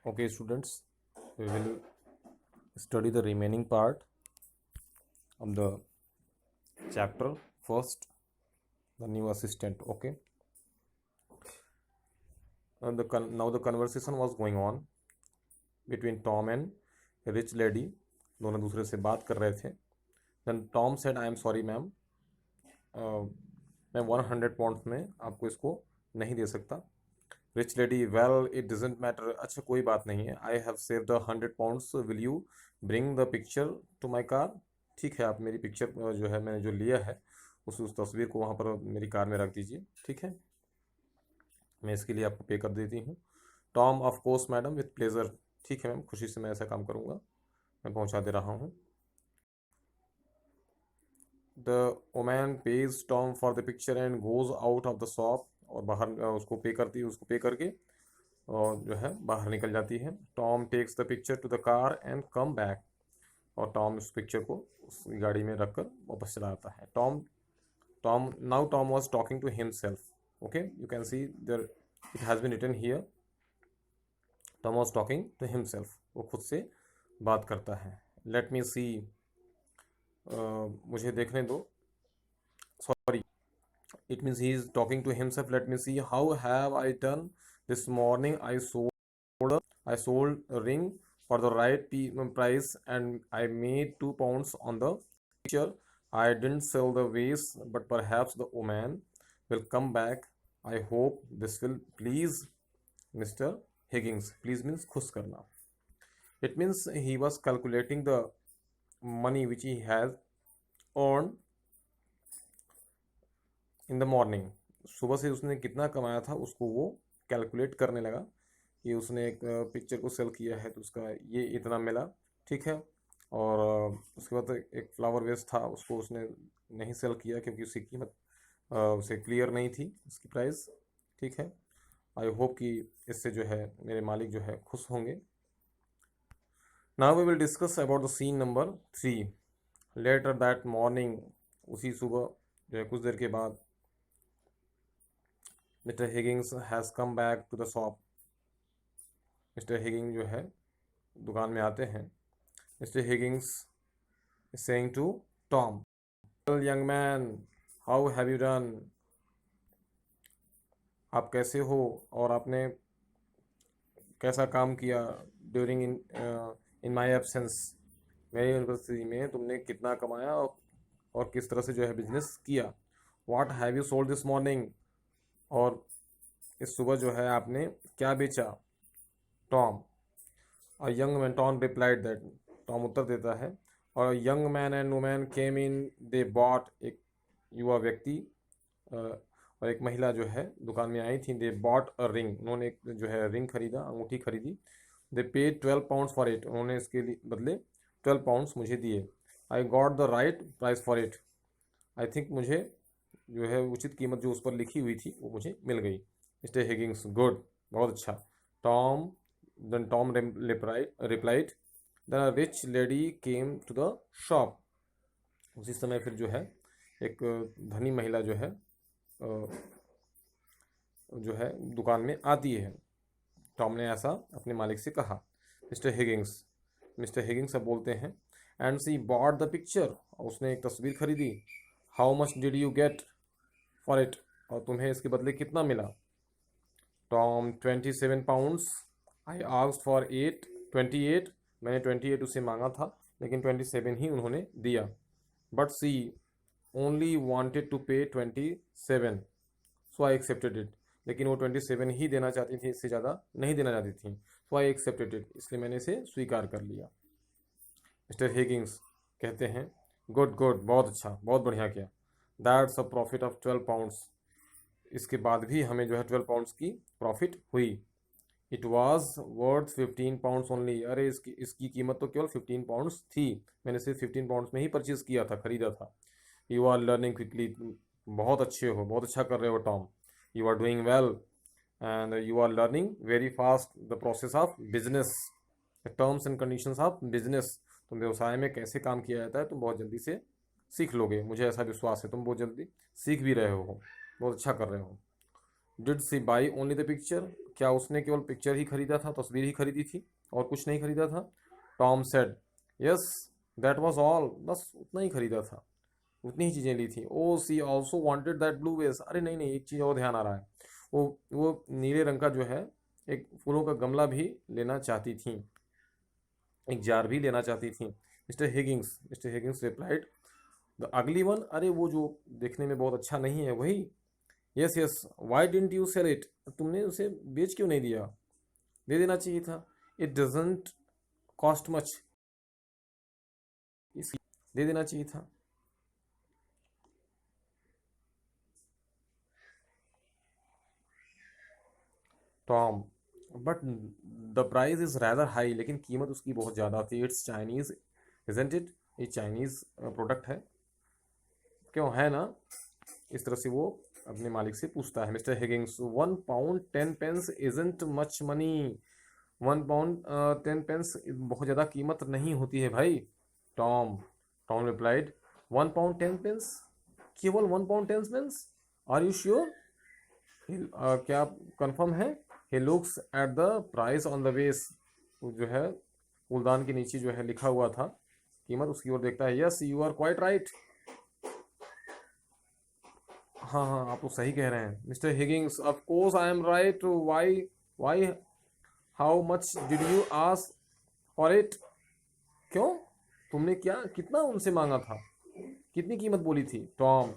Okay, students, we will study the remaining part of the chapter. First, the new assistant. Okay, and now the conversation was going on between Tom and a rich lady. दोनों दूसरे से बात कर रहे थे. Then Tom said, "I am sorry, ma'am. मैं 100 pounds में आपको इसको नहीं दे सकता." Rich lady, well it doesn't matter. अच्छा, कोई बात नहीं है. I have saved 100 pounds. Will you bring the picture to my car? ठीक है, आप मेरी पिक्चर जो है मैंने जो लिया है उस तस्वीर को वहाँ पर मेरी कार में रख दीजिए. ठीक है, मैं इसके लिए आपको पे कर देती हूँ. Tom, of course madam, with pleasure. ठीक है मैम, खुशी से मैं ऐसा काम करूँगा. मैं पहुँचा दे रहा हूँ. The woman page Tom for the picture and goes out of the shop. और बाहर उसको पे करती है, उसको पे करके और जो है बाहर निकल जाती है. Tom takes the picture to the car and come back. और टॉम उस पिक्चर को उस गाड़ी में रखकर वापस चला आता है. Tom was talking to himself. Okay, you can see there it has been written here. Tom was talking to himself. वो खुद से बात करता है. Let me see. मुझे देखने दो. Sorry, it means he is talking to himself. Let me see. How have I done this morning? I sold a ring for the right price and I made 2 pounds on the picture. I didn't sell the vase, but perhaps the woman will come back. I hope this will please Mr. Higgins. Please means खुश करना. It means he was calculating the money which he has earned in the morning. सुबह से उसने कितना कमाया था उसको वो कैलकुलेट करने लगा कि उसने एक पिक्चर को सेल किया है तो उसका ये इतना मिला. ठीक है, और उसके बाद एक फ्लावर वेस था, उसको उसने नहीं सेल किया क्योंकि उसकी कीमत उसे क्लियर नहीं थी, उसकी प्राइस. ठीक है, आई होप कि इससे जो है मेरे मालिक जो है खुश होंगे. Now we will discuss about the scene number 3. Later that morning, उसी सुबह जो है कुछ देर के बाद, mister Higgins has come back to the shop. Mister Higging जो है दुकान में आते हैं. Mr. Higgins is saying to Tom, "Well, young man, how have you done?" आप कैसे हो और आपने कैसा काम किया ड्यूरिंग इन माई एब्सेंस. मेरी यूनिवर्सिटी में तुमने कितना कमाया और किस तरह से जो है बिजनेस किया. What have you sold this morning? और इस सुबह जो है आपने क्या बेचा. Tom, a young man, Tom replied that. Tom उत्तर देता है. और young man and women came in. They bought, एक युवा व्यक्ति और एक महिला जो है दुकान में आई थी. दे बॉट अ रिंग, उन्होंने एक जो है रिंग खरीदा, अंगूठी खरीदी. दे पेड 12 पाउंड्स फॉर इट, उन्होंने इसके बदले 12 पाउंड्स मुझे दिए. I got the right price for it. I think मुझे जो है उचित कीमत जो उस पर लिखी हुई थी वो मुझे मिल गई. मिस्टर हिगिंग्स, गुड, बहुत अच्छा. Tom replied. The rich lady came to the shop. उसी समय फिर जो है एक धनी महिला जो है दुकान में आती है. टॉम ने ऐसा अपने मालिक से कहा. मिस्टर हिगिंग्स अब बोलते हैं. And she bought the picture, उसने एक तस्वीर खरीदी. How much did you get for it, और तुम्हें इसके बदले कितना मिला. Tom, 27 pounds. I asked for 28. मैंने 28 उसे मांगा था लेकिन 27 ही उन्होंने दिया. But she only wanted to pay 27, so I accepted it. लेकिन वो 27 ही देना चाहती थी, इससे ज़्यादा नहीं देना चाहती थी. सो आई एक्सेप्टेड इट, इसलिए मैंने इसे स्वीकार कर लिया. मिस्टर हिगिंग्स कहते हैं, गुड गुड, बहुत अच्छा, बहुत बढ़िया किया. That's a profit of 12 pounds. इसके बाद भी हमें जो है 12 पाउंड्स की प्रॉफिट हुई. It was worth 15 pounds only. अरे इसकी कीमत तो केवल 15 पाउंड्स थी, मैंने सिर्फ 15 पाउंड्स में ही परचेज किया था, खरीदा था. यू आर लर्निंग क्विकली, बहुत अच्छे हो, बहुत अच्छा कर रहे हो Tom. You are doing well and you are learning very fast the process of business, the terms and conditions of business. तुम व्यवसाय में कैसे काम किया जाता है तुम बहुत जल्दी से सीख लोगे, मुझे ऐसा विश्वास है. तुम बहुत जल्दी सीख भी रहे हो, बहुत अच्छा कर रहे हो. Did she buy only the picture, क्या उसने केवल पिक्चर ही खरीदा था, तस्वीर ही खरीदी थी और कुछ नहीं खरीदा था? Tom said yes that was all, बस उतना ही खरीदा था, उतनी ही चीज़ें ली थी। ओ सी ऑल्सो वांटेड दैट ब्लू वेस, अरे नहीं नहीं, एक चीज़ और ध्यान आ रहा है, वो नीले रंग का जो है एक फूलों का गमला भी लेना चाहती थी, एक जार भी लेना चाहती थी। Mister Higgins replied the ugly one, अरे वो जो देखने में बहुत अच्छा नहीं है वही। Yes yes why didn't you sell it, तुमने उसे बेच क्यों नहीं दिया, दे देना चाहिए था। इट डजेंट कॉस्ट मच, इसलिए दे देना चाहिए था। Tom but the price is rather high, लेकिन कीमत उसकी बहुत ज़्यादा थी। इट्स चाइनीज इजंट इट, ये चाइनीज प्रोडक्ट है, क्यों है ना? इस तरह से वो अपने मालिक से पूछता है। Mister Higgins 1 pound 10 pence isn't much money, 1 pound 10 pence बहुत ज़्यादा कीमत नहीं होती है भाई। Tom Tom replied 1 pound 10 pence, केवल 1 pound 10 pence, are you sure? क्या आप कंफर्म है? He looks at the price on the base, जो है फूलदान के नीचे जो है लिखा हुआ था कीमत, उसकी ओर देखता है। Yes you are quite right, हाँ हाँ आप तो सही कह रहे हैं mister Higgins, of course I am right, why why how much did you ask for it, क्यों, तुमने क्या कितना उनसे मांगा था, कितनी कीमत बोली थी? Tom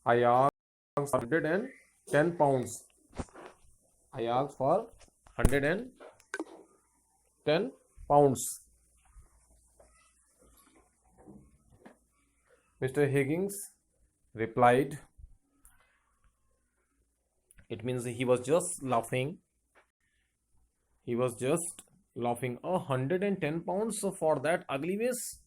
I asked 110 pounds, I asked for 110 pounds. Mister Higgins replied, it means he was just laughing, he was just laughing, 110 pounds for that ugly face,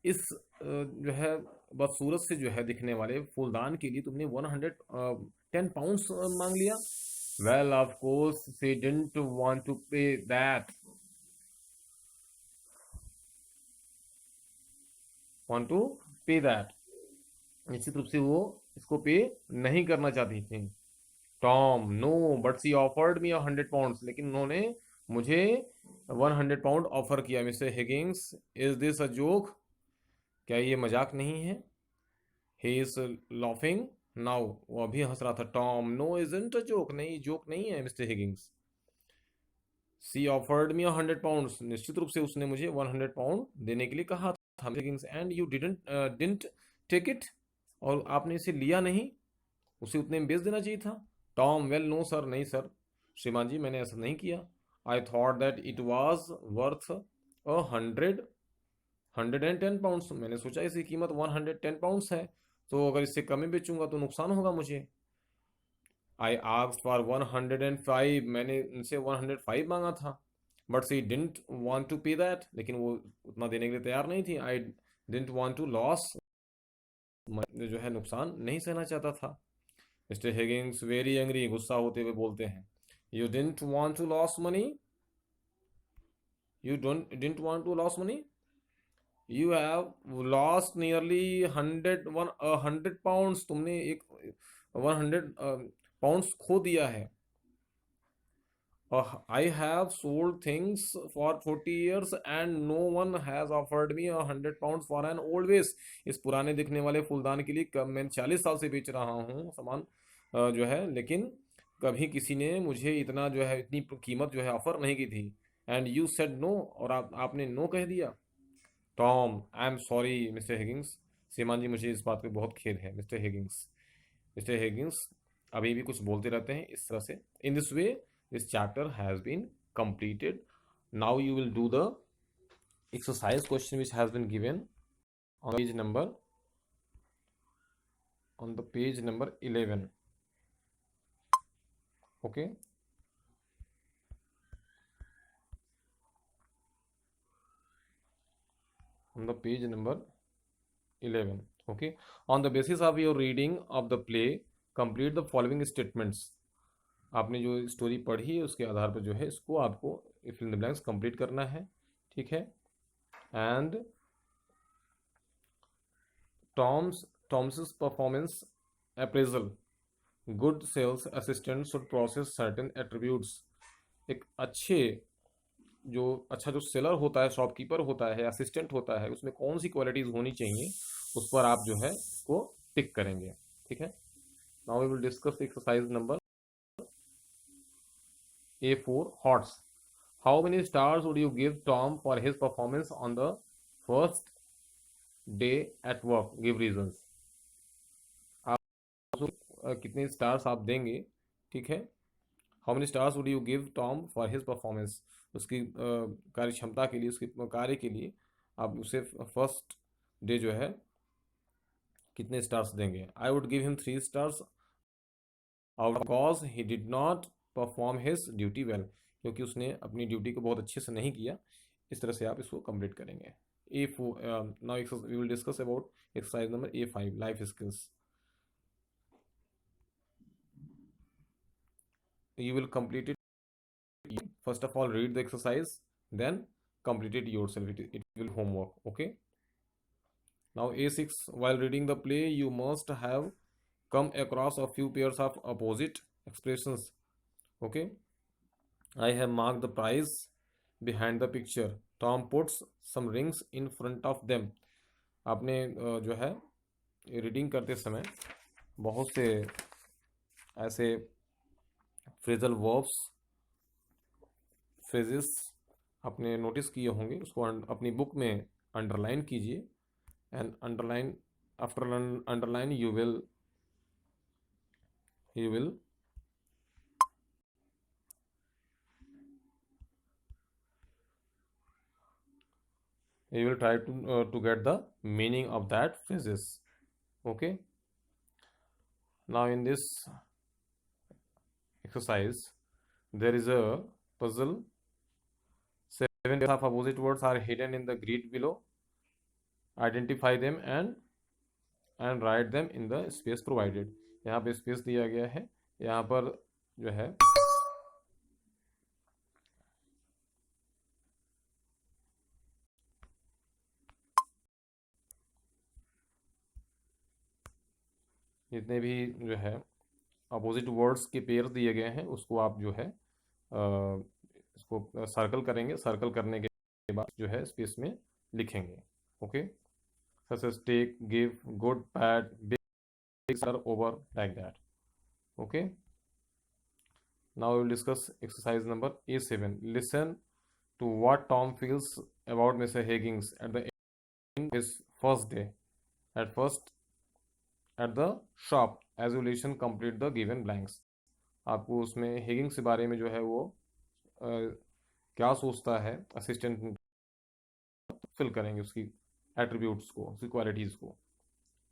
इस जो है बदसूरत से जो है दिखने वाले फूलदान के लिए तुमने 110 पाउंड्स मांग लिया। Well of course she didn't want to pay that, want to pay that, निश्चित रूप से वो इसको पे नहीं करना चाहती थी। Tom no but she offered me 100 pounds, लेकिन उन्होंने मुझे 100 पाउंड ऑफर किया। Mister Higgins is this a joke, क्या ये मजाक नहीं है? ही इज लॉफिंग नाउ, वो अभी हंस रहा था। Tom no isn't a joke, नहीं जोक नहीं है mister Higgins. She offered me 100 pounds, निश्चित रूप से उसने मुझे 100 पाउंड देने के लिए कहा था Higgins, and you didn't take it, और आपने इसे लिया नहीं, उसे उतने में बेच देना चाहिए था। टॉम वेल नो सर, नहीं सर श्रीमान जी, मैंने ऐसा नहीं किया। I thought that it was worth 110 pounds, मैंने सोचा इसकी कीमत 110 पाउंड्स है, तो अगर इससे कम में बेचूंगा तो नुकसान होगा मुझे। आई आस्क्ड फॉर 105, मैंने उनसे 105 मांगा था, but she didn't want to pay that, लेकिन वो उतना देने के लिए तैयार नहीं थी। I didn't want to loss, जो है नुकसान नहीं सहना चाहता था। मिस्टर हिगिंस वेरी एंग्री, गुस्सा होते हुए बोलते हैं, you didn't want to loss money, you don't didn't want to loss money, you have lost nearly 100 तुमने एक 100 पाउंड्स खो दिया है। I have sold things for 40 years and no one has offered me 100 pounds for an old vase, इस पुराने दिखने वाले फूलदान के लिए कब मैं 40 साल से बेच रहा हूँ सामान जो है, लेकिन कभी किसी ने मुझे इतना जो है इतनी कीमत जो है ऑफर नहीं की थी। एंड यू सेड नो, और आपने नो कह दिया। Tom I am sorry mister Higgins, श्रीमान जी मुझे इस बात पे बहुत खेद है। मिस्टर हिगिंस अभी भी कुछ बोलते रहते हैं इस तरह से। In this way this chapter has been completed. Now you will do the exercise question which has been given on page number 11. Okay, on the page number 11. Okay, on the basis of your reading of the play complete the following statements. आपने जो story पढ़ी है उसके आधार पर जो है इसको आपको fill in the blanks complete करना है, ठीक है। And Tom's performance appraisal, good sales assistant should process certain attributes. एक अच्छा जो सेलर होता है, शॉपकीपर होता है, असिस्टेंट होता है, उसमें कौन सी क्वालिटीज होनी चाहिए, उस पर आप जो है उसको टिक करेंगे। ठीक है। Now we will discuss exercise number A4 HOTS. How many stars would you give Tom for his performance on the first day at work, give reasons. आप कितने स्टार्स आप देंगे। ठीक है। How many stars would you give Tom for his performance, उसकी कार्य क्षमता के लिए, उसके कार्य के लिए आप उसे फर्स्ट डे जो है कितने स्टार्स देंगे। I would give him 3 stars out because he did not perform his duty well, क्योंकि उसने अपनी ड्यूटी को बहुत अच्छे से नहीं किया। इस तरह से आप इसको कंप्लीट करेंगे। Now we will discuss about exercise number A5 life skills. You will complete it. First of all, read the exercise, then complete it yourself. It will homework. Okay. Now A6, while reading the play, you must have come across a few pairs of opposite expressions. Okay. I have marked the price behind the picture. Tom puts some rings in front of them. आपने जो है reading करते समय बहुत से ऐसे phrasal verbs, phrases आपने notice किए होंगे, उसको अपनी बुक में अंडरलाइन कीजिए। And underline, after underline you will try to get the meaning of that phrases. Okay. Now in this exercise there is a puzzle. 7 pairs of opposite words are hidden in the grid below. Identify them and write them in the space provided. यहाँ पे space दिया गया है। यहाँ पर जो है जितने भी जो है अपोजिट वर्ड्स के पेयर दिए गए हैं उसको आप जो है इसको सर्कल करेंगे। सर्कल करने के बाद जो है स्पेस में लिखेंगे। Okay. Such as take, give, good, bad, big, sir, over, like that. Okay. Now we will discuss exercise number A7। Listen to what Tom feels about mister Higgins at the end his first day at the shop. As you listen complete the given blanks. आपको उसमें हेगिंग्स के बारे में जो है वो क्या सोचता है असिस्टेंट, फिल करेंगे उसकी एट्रीब्यूट्स को, उसकी क्वालिटीज को।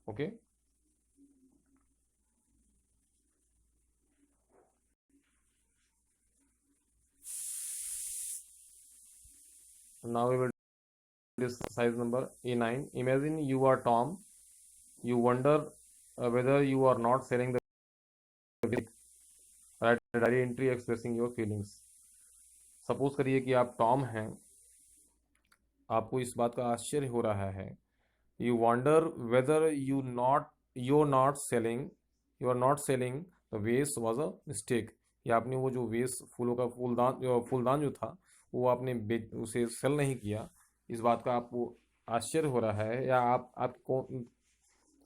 Okay. Now we will exercise number A9। imagine you are Tom, you wonder whether you are not selling the book. write a diary entry expressing your feelings। Suppose करिए कि आप Tom हैं, आपको इस बात का आश्चर्य हो रहा है। You wonder whether you are not selling the vase was a mistake. या आपने वो जो वेस, फूलों का फूलदान जो था वो आपने उसे सेल नहीं किया, इस बात का आपको आश्चर्य हो रहा है। या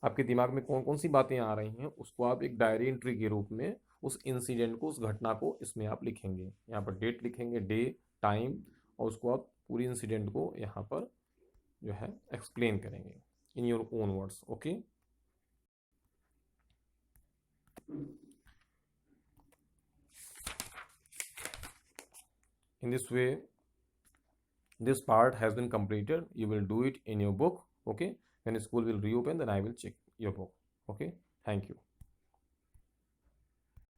आपके दिमाग में कौन कौन सी बातें आ रही हैं, उसको आप एक डायरी एंट्री के रूप में उस इंसिडेंट को, उस घटना को इसमें आप लिखेंगे। यहाँ पर डेट लिखेंगे, डे, टाइम, और उसको आप पूरी इंसिडेंट को यहाँ पर जो है एक्सप्लेन करेंगे in your own words. Okay. In this way, this part has been completed. You will do it in your book. Okay. When school will reopen, then I will check your book. Okay. Thank you.